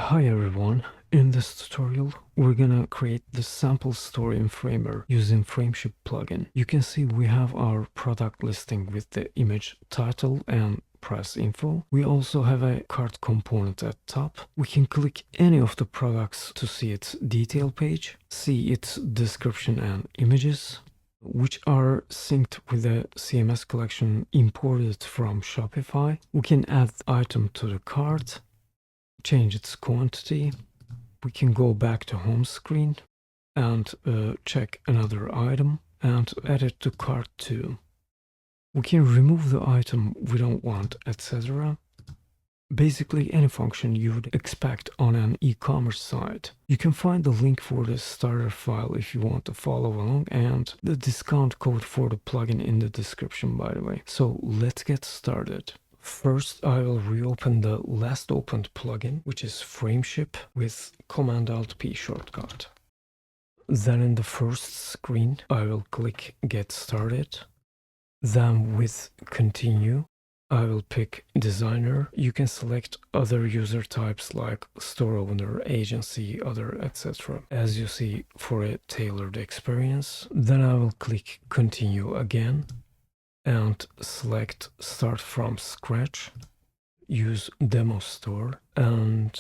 Hi everyone, in this tutorial we're gonna create the sample story in Framer using Frameship plugin. You can see we have our product listing with the image title and price info. We also have a cart component at top. We can click any of the products to see its detail page, see its description and images, which are synced with the CMS collection imported from Shopify. We can add the item to the cart, change its quantity. We can go back to home screen and check another item and add it to cart too. We can remove the item we don't want, etc. Basically any function you would expect on an e-commerce site. You can find the link for the starter file if you want to follow along, and the discount code for the plugin in the description, by the way. So let's get started. First, I will reopen the last opened plugin, which is Frameship, with Command-Alt-P shortcut. Then in the first screen, I will click Get Started. Then with Continue, I will pick Designer. You can select other user types like store owner, agency, other, etc. as you see for a tailored experience. Then I will click Continue again and select Start from Scratch, use Demo Store, and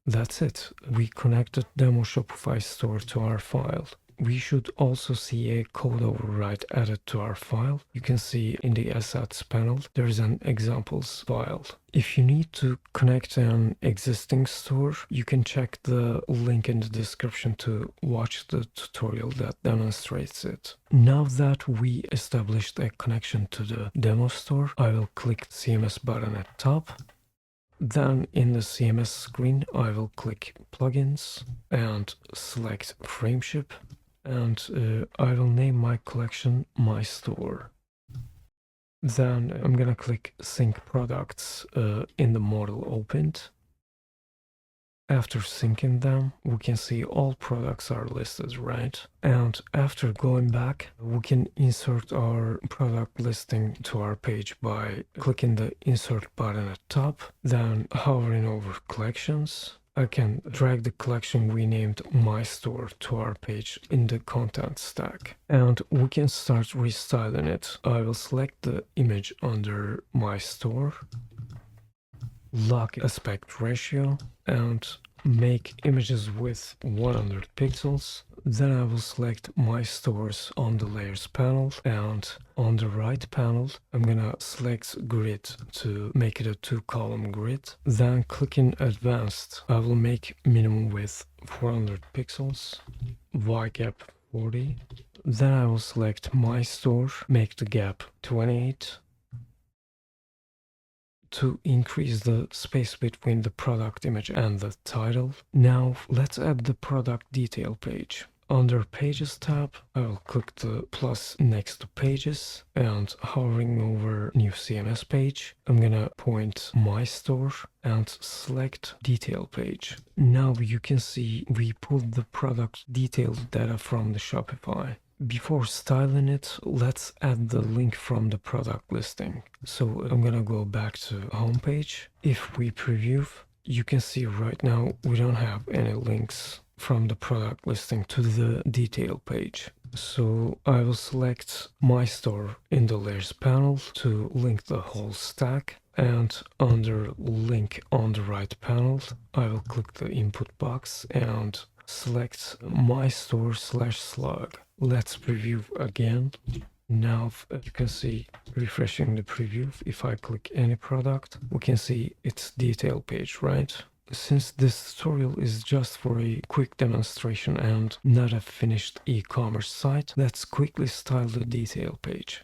that's it. We connected Demo Shopify Store to our file. We should also see a code override added to our file. You can see in the assets panel, there is an examples file. If you need to connect an existing store, you can check the link in the description to watch the tutorial that demonstrates it. Now that we established a connection to the demo store, I will click CMS button at top. Then in the CMS screen, I will click Plugins and select Frameship. And I will name my collection My Store. Then I'm gonna click Sync Products in the model opened. After syncing them, we can see all products are listed, right? And after going back, we can insert our product listing to our page by clicking the Insert button at top, then hovering over Collections. I can drag the collection we named My Store to our page in the content stack, and we can start restyling it. I will select the image under My Store, lock aspect ratio, and make images with 100 pixels. Then I will select My Stores on the Layers panel, and on the right panel, I'm gonna select Grid to make it a 2-column grid. Then clicking Advanced, I will make minimum width 400 pixels, Y gap 40. Then I will select My Store, make the gap 28. To increase the space between the product image and the title. Now let's add the product detail page. Under Pages tab, I will click the plus next to Pages, and hovering over New CMS page, I'm gonna point My Store and select Detail page. Now you can see we pulled the product detail data from the Shopify. Before styling it, let's add the link from the product listing. So I'm gonna go back to homepage. If we preview, you can see right now we don't have any links from the product listing to the detail page. So I will select My Store in the Layers panel to link the whole stack. And under Link on the right panel, I will click the input box and select My Store /slug. Let's preview again. Now you can see, refreshing the preview, if I click any product, we can see its detail page, right? Since this tutorial is just for a quick demonstration and not a finished e-commerce site, let's quickly style the detail page.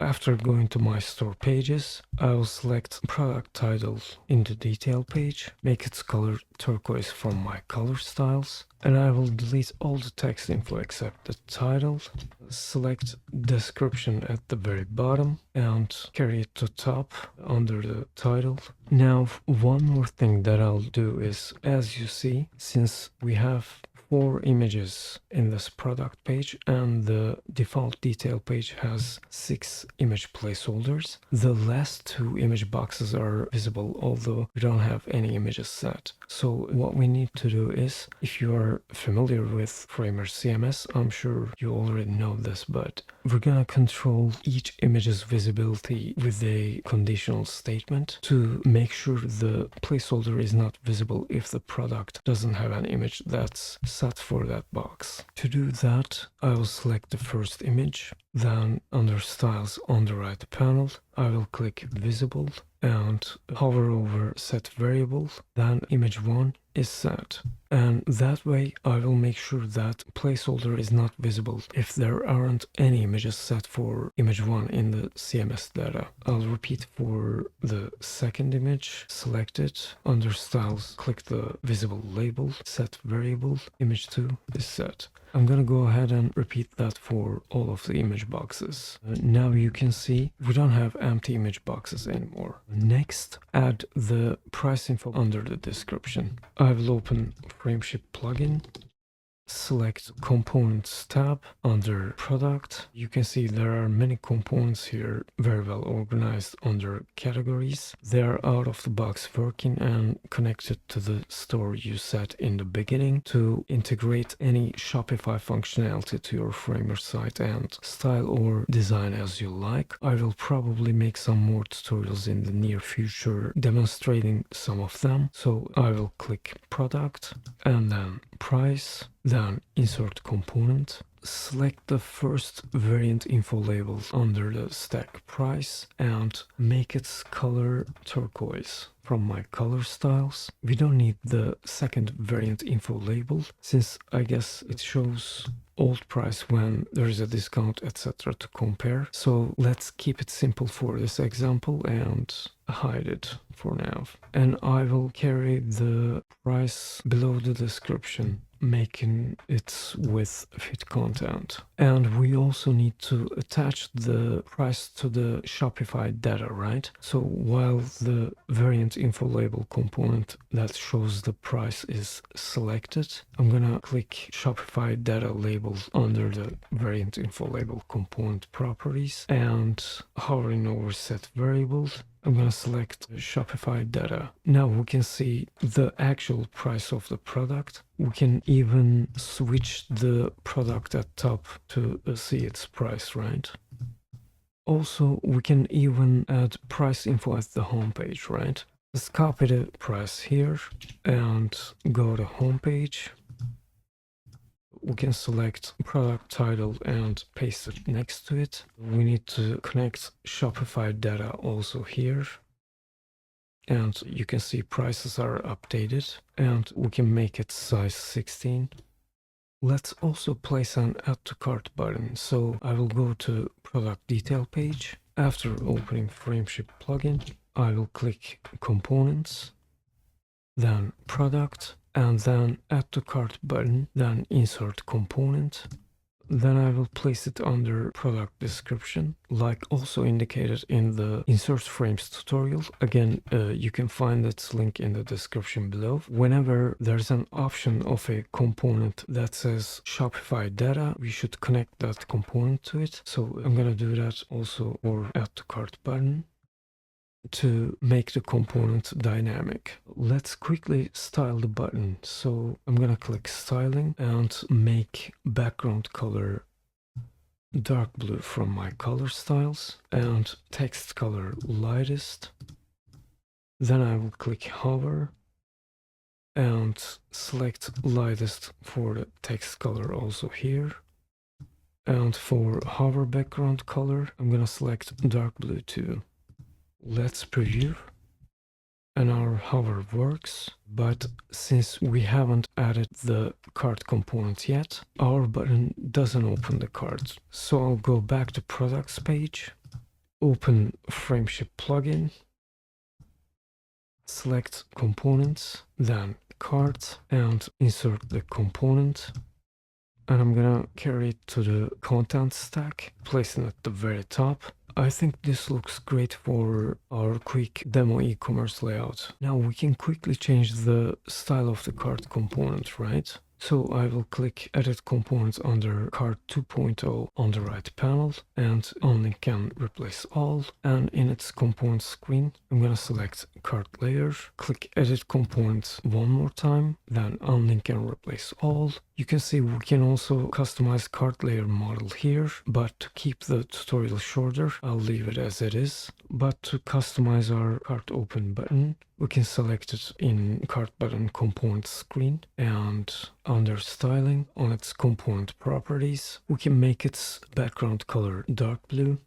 After going to My Store pages, I will select product title in the detail page, make its color turquoise from my color styles, and I will delete all the text info except the title, select description at the very bottom, and carry it to top under the title. Now, one more thing that I'll do is, as you see, since we have 4 images in this product page, and the default detail page has 6 image placeholders. The last 2 image boxes are visible, although we don't have any images set. So what we need to do is, if you are familiar with Framer CMS, I'm sure you already know this, but we're gonna control each image's visibility with a conditional statement to make sure the placeholder is not visible if the product doesn't have an image that's set for that box. To do that, I will select the first image, then under Styles on the right panel, I will click Visible and hover over Set Variable, then image 1 is set. And that way I will make sure that placeholder is not visible if there aren't any images set for image 1 in the CMS data. I'll repeat for the second image, select it, under Styles, click the visible label, set variable, image 2 is set. I'm gonna go ahead and repeat that for all of the image boxes. Now you can see we don't have empty image boxes anymore. Next, add the price info under the description. I will open Frameship plugin, select Components tab under Product. You can see there are many components here, very well organized under categories. They are out of the box working and connected to the store you set in the beginning to integrate any Shopify functionality to your Framer site and style or design as you like. I will probably make some more tutorials in the near future demonstrating some of them. So I will click Product and then Price, then Insert Component, select the first variant info label under the stack price and make its color turquoise. From my color styles, we don't need the second variant info label since I guess it shows old price when there is a discount, etc. to compare. So let's keep it simple for this example and hide it for now. And I will carry the price below the description, making its width fit content. And we also need to attach the price to the Shopify data, right? So while the variant info label component that shows the price is selected, I'm gonna click Shopify data label under the variant info label component properties and hovering over set variables, I'm gonna select Shopify data. Now we can see the actual price of the product. We can even switch the product at top to see its price, right? Also, we can even add price info at the home page, right? Let's copy the price here and go to home page. We can select product title and paste it next to it. We need to connect Shopify data also here. And you can see prices are updated and we can make it size 16. Let's also place an add to cart button. So I will go to product detail page. After opening Frameship plugin, I will click components, then product, and then add to cart button, then insert component. Then I will place it under product description, like also indicated in the insert frames tutorial. Again, you can find its link in the description below. Whenever there's an option of a component that says Shopify data, we should connect that component to it. So I'm gonna do that also, or add to cart button, to make the component dynamic. Let's quickly style the button. So I'm gonna click styling and make background color dark blue from my color styles and text color lightest. Then I will click hover and select lightest for the text color also here. And for hover background color, I'm gonna select dark blue too. Let's preview, and our hover works, but since we haven't added the cart component yet, our button doesn't open the cart. So I'll go back to products page, open Frameship plugin, select components, then cart, and insert the component. And I'm gonna carry it to the content stack, placing it at the very top. I think this looks great for our quick demo e-commerce layout. Now we can quickly change the style of the cart component, right? So I will click Edit Components under Cart 2.0 on the right panel, and Unlink can replace all. And in its component screen, I'm going to select Cart Layer, click Edit Components one more time, then Unlink can replace all. You can see we can also customize cart layer model here, but to keep the tutorial shorter, I'll leave it as it is. But to customize our cart open button, we can select it in cart button component screen, and under styling on its component properties, we can make its background color dark blue,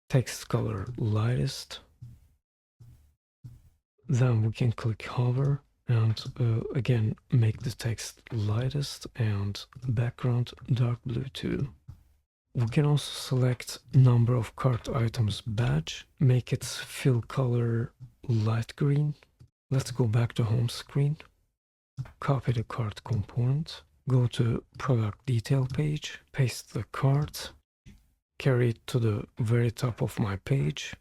text color lightest. Then we can click hover and again make the text lightest and background dark blue too. We can also select number of cart items badge, make its fill color light green. Let's go back to home screen, copy the cart component, go to product detail page, paste the cart, carry it to the very top of my page.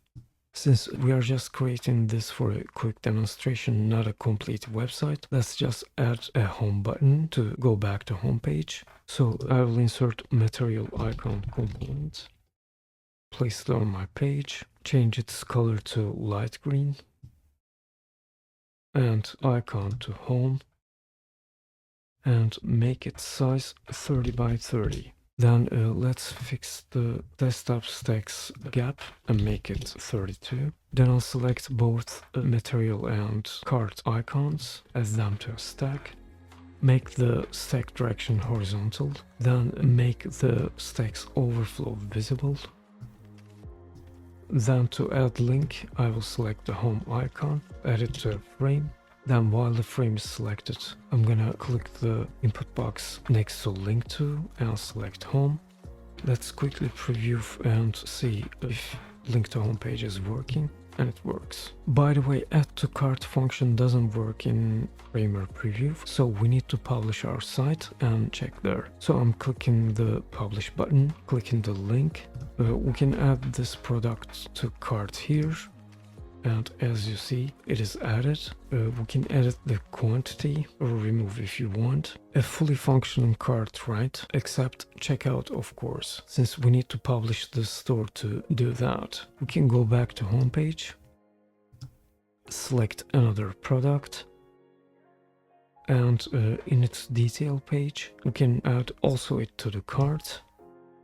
Since we are just creating this for a quick demonstration, not a complete website, let's just add a home button to go back to home page. So I will insert material icon component, place it on my page, change its color to light green, and icon to home, and make its size 30 by 30. Then let's fix the desktop stacks gap and make it 32. Then I'll select both material and cart icons, add them to a stack. Make the stack direction horizontal. Then make the stack's overflow visible. Then to add link, I will select the home icon, add it to a frame. Then while the frame is selected, I'm gonna click the input box next to link to and select home. Let's quickly preview and see if link to home page is working, and it works. By the way, add to cart function doesn't work in Framer preview, so we need to publish our site and check there. So I'm clicking the publish button, clicking the link. We can add this product to cart here. And as you see, it is added. We can edit the quantity or remove if you want. A fully functioning cart, right? Except checkout, of course, since we need to publish the store to do that. We can go back to homepage, select another product, and in its detail page, we can add also it to the cart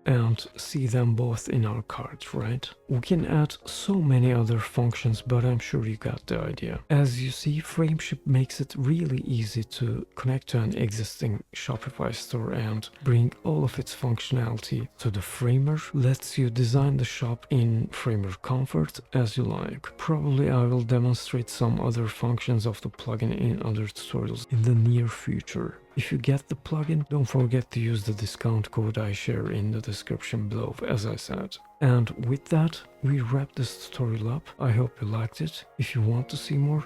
and see them both in our cart, right? We can add so many other functions, but I'm sure you got the idea. As you see, Frameship makes it really easy to connect to an existing Shopify store and bring all of its functionality to the Framer. Lets you design the shop in Framer comfort as you like. Probably I will demonstrate some other functions of the plugin in other tutorials in the near future. If you get the plugin, don't forget to use the discount code I share in the description below, as I said. And with that, we wrap this tutorial up. I hope you liked it. If you want to see more,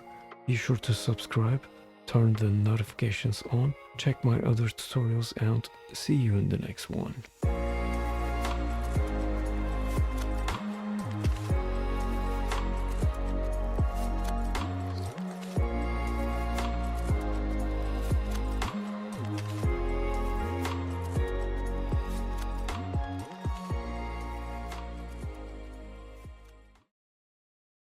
be sure to subscribe, turn the notifications on, check my other tutorials, and see you in the next one.